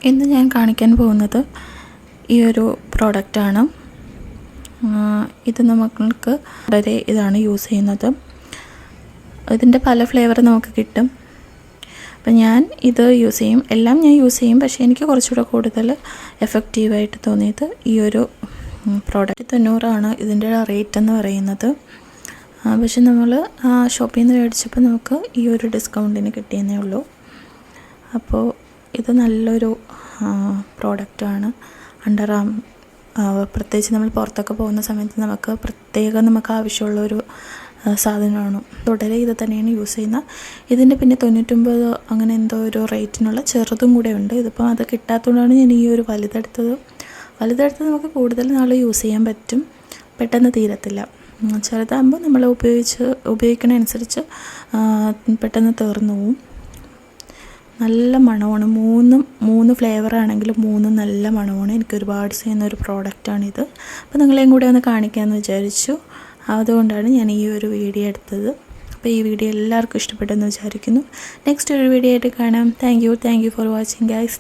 ഇന്ന് ഞാൻ കാണിക്കാൻ പോകുന്നത് ഈ ഒരു പ്രോഡക്റ്റാണ്. ഇത് നമുക്ക് വളരെ ഇതാണ് യൂസ് ചെയ്യുന്നത്. ഇതിൻ്റെ പല ഫ്ലേവർ നമുക്ക് കിട്ടും. അപ്പം ഞാൻ ഇത് യൂസ് ചെയ്യും, എല്ലാം ഞാൻ യൂസ് ചെയ്യും. പക്ഷേ എനിക്ക് കുറച്ചുകൂടെ കൂടുതൽ എഫക്റ്റീവായിട്ട് തോന്നിയത് ഈ ഒരു പ്രോഡക്റ്റ്. 90 ഇതിൻ്റെ റേറ്റ് എന്ന് പറയുന്നത്. പക്ഷെ നമ്മൾ ഷോപ്പിൽ നിന്ന് മേടിച്ചപ്പോൾ നമുക്ക് ഈ ഒരു ഡിസ്കൗണ്ടിന് കിട്ടിയെന്നേ ഉള്ളൂ. അപ്പോൾ ഇത് നല്ലൊരു പ്രോഡക്റ്റാണ്. അണ്ടർ ആം പ്രത്യേകിച്ച് നമ്മൾ പുറത്തൊക്കെ പോകുന്ന സമയത്ത് നമുക്ക് ആവശ്യമുള്ളൊരു സാധനമാണ്. തുടരെ ഇത് തന്നെയാണ് യൂസ് ചെയ്യുന്നത്. ഇതിൻ്റെ പിന്നെ 99 അങ്ങനെ എന്തോ ഒരു റേറ്റിനുള്ള ചെറുതും കൂടെ ഉണ്ട്. ഇതിപ്പോൾ അത് കിട്ടാത്തതുകൊണ്ടാണ് ഞാൻ ഈ ഒരു വലുതെടുത്തത് നമുക്ക് കൂടുതൽ നാൾ യൂസ് ചെയ്യാൻ പറ്റും, പെട്ടെന്ന് തീരത്തില്ല. ചെറുതാകുമ്പോൾ നമ്മൾ ഉപയോഗിക്കണതനുസരിച്ച് പെട്ടെന്ന് തീർന്നു പോവും. നല്ല മണമാണ്. മൂന്ന് ഫ്ലേവർ ആണെങ്കിലും നല്ല മണമാണ്. എനിക്ക് ഒരുപാട് ചെയ്യുന്ന ഒരു പ്രോഡക്റ്റാണിത്. അപ്പോൾ നിങ്ങളെയും കൂടെ ഒന്ന് കാണിക്കാമെന്ന് വിചാരിച്ചു. അതുകൊണ്ടാണ് ഞാൻ ഈ ഒരു വീഡിയോ എടുത്തത്. അപ്പോൾ ഈ വീഡിയോ എല്ലാവർക്കും ഇഷ്ടപ്പെട്ടെന്ന് വിചാരിക്കുന്നു. നെക്സ്റ്റ് ഒരു വീഡിയോ ആയിട്ട് കാണാം. Thank you for watching guys.